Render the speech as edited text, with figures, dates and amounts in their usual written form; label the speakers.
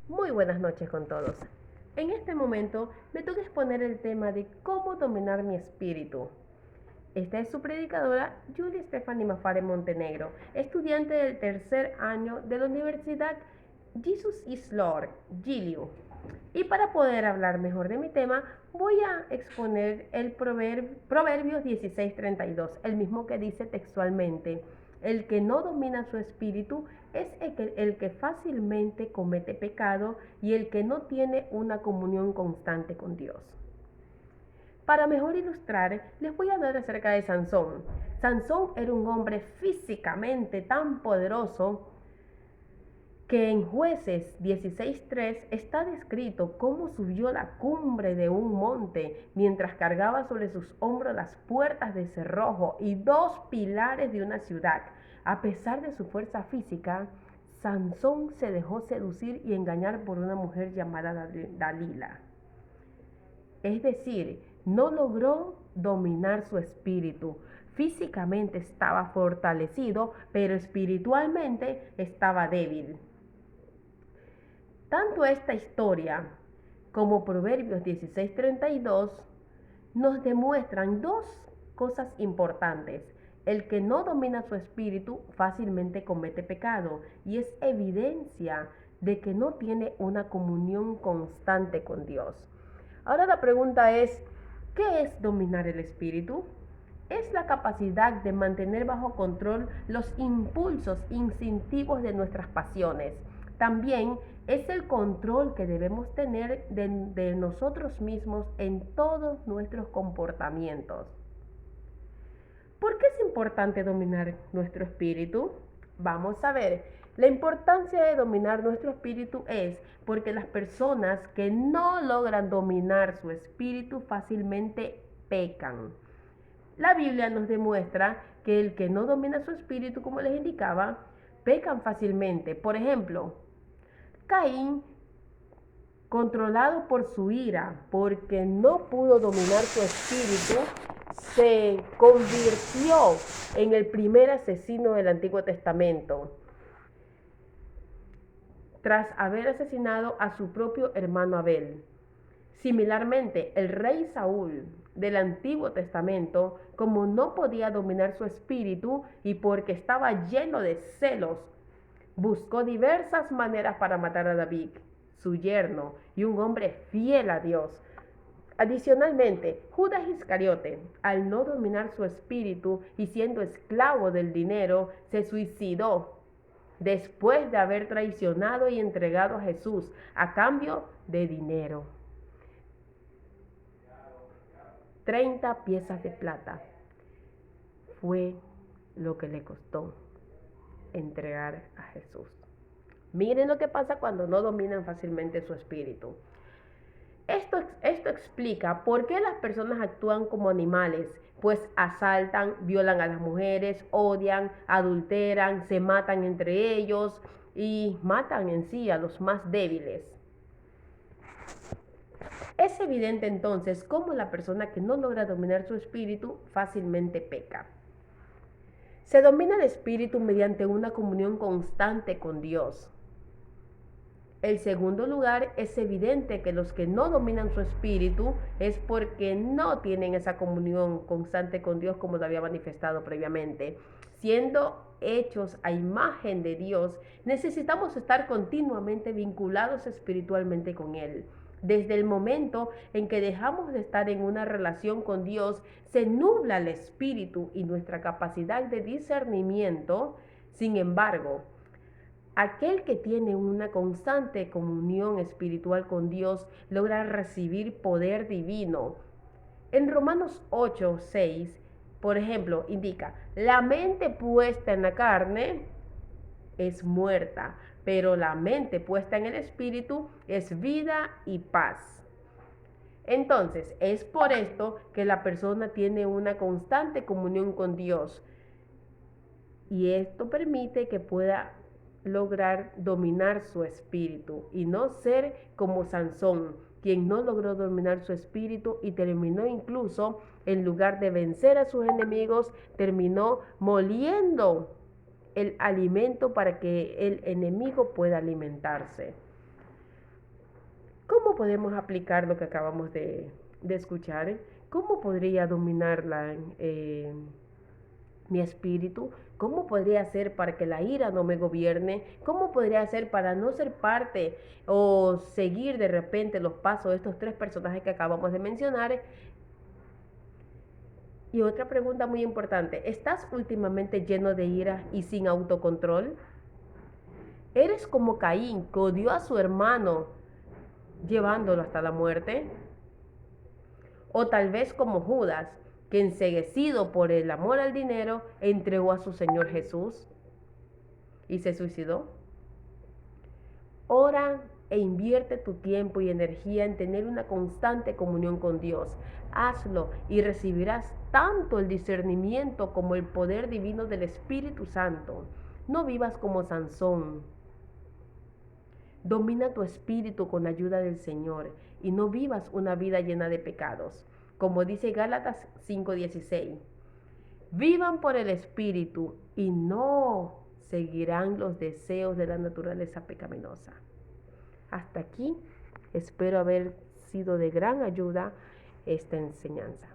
Speaker 1: Muy buenas noches con todos. En este momento me toca exponer el tema de cómo dominar mi espíritu. Esta es su predicadora Julie Stephanie Mafare Montenegro, estudiante del tercer año de la Universidad Jesus is Lord, GILIU. Y para poder hablar mejor de mi tema, voy a exponer el Proverbios 16:32, el mismo que dice textualmente: el que no domina su espíritu es el que fácilmente comete pecado y el que no tiene una comunión constante con Dios. Para mejor ilustrar, les voy a hablar acerca de Sansón. Sansón era un hombre físicamente tan poderoso que en Jueces 16:3 está descrito cómo subió la cumbre de un monte mientras cargaba sobre sus hombros las puertas de cerrojo y dos pilares de una ciudad. A pesar de su fuerza física, Sansón se dejó seducir y engañar por una mujer llamada Dalila. Es decir, no logró dominar su espíritu. Físicamente estaba fortalecido, pero espiritualmente estaba débil. Tanto esta historia como Proverbios 16:32 nos demuestran dos cosas importantes. El que no domina su espíritu fácilmente comete pecado y es evidencia de que no tiene una comunión constante con Dios. Ahora la pregunta es, ¿qué es dominar el espíritu? Es la capacidad de mantener bajo control los impulsos instintivos de nuestras pasiones. También es el control que debemos tener de nosotros mismos en todos nuestros comportamientos. ¿Por qué es importante dominar nuestro espíritu? Vamos a ver, la importancia de dominar nuestro espíritu es porque las personas que no logran dominar su espíritu fácilmente pecan. La Biblia nos demuestra que el que no domina su espíritu, como les indicaba, pecan fácilmente. Por ejemplo, Caín, controlado por su ira, porque no pudo dominar su espíritu, se convirtió en el primer asesino del Antiguo Testamento, tras haber asesinado a su propio hermano Abel. Similarmente, el rey Saúl del Antiguo Testamento, como no podía dominar su espíritu y porque estaba lleno de celos, buscó diversas maneras para matar a David, su yerno, y un hombre fiel a Dios. Adicionalmente, Judas Iscariote, al no dominar su espíritu y siendo esclavo del dinero, se suicidó después de haber traicionado y entregado a Jesús a cambio de dinero. 30 piezas de plata fue lo que le costó entregar a Jesús. Miren lo que pasa cuando no dominan fácilmente su espíritu. Esto explica por qué las personas actúan como animales, pues asaltan, violan a las mujeres, odian, adulteran, se matan entre ellos y matan en sí a los más débiles. Es evidente entonces cómo la persona que no logra dominar su espíritu fácilmente peca. Se domina el espíritu mediante una comunión constante con Dios. En segundo lugar, es evidente que los que no dominan su espíritu es porque no tienen esa comunión constante con Dios como lo había manifestado previamente. Siendo hechos a imagen de Dios, necesitamos estar continuamente vinculados espiritualmente con Él. Desde el momento en que dejamos de estar en una relación con Dios, se nubla el espíritu y nuestra capacidad de discernimiento. Sin embargo, aquel que tiene una constante comunión espiritual con Dios logra recibir poder divino. En Romanos 8:6, por ejemplo, indica: la mente puesta en la carne es muerta, pero la mente puesta en el espíritu es vida y paz. Entonces, es por esto que la persona tiene una constante comunión con Dios. Y esto permite que pueda lograr dominar su espíritu y no ser como Sansón, quien no logró dominar su espíritu y terminó incluso, en lugar de vencer a sus enemigos, terminó moliendo el alimento para que el enemigo pueda alimentarse. ¿Cómo podemos aplicar lo que acabamos de escuchar? ¿Cómo podría dominar mi espíritu? ¿Cómo podría hacer para que la ira no me gobierne? ¿Cómo podría hacer para no ser parte o seguir de repente los pasos de estos tres personajes que acabamos de mencionar? Y otra pregunta muy importante, ¿estás últimamente lleno de ira y sin autocontrol? ¿Eres como Caín, que odió a su hermano llevándolo hasta la muerte? O tal vez como Judas, que enceguecido por el amor al dinero, entregó a su Señor Jesús y se suicidó. Ora e invierte tu tiempo y energía en tener una constante comunión con Dios. Hazlo y recibirás tanto el discernimiento como el poder divino del Espíritu Santo. No vivas como Sansón. Domina tu espíritu con la ayuda del Señor y no vivas una vida llena de pecados. Como dice Gálatas 5:16. Vivan por el Espíritu y no seguirán los deseos de la naturaleza pecaminosa. Hasta aquí, espero haber sido de gran ayuda esta enseñanza.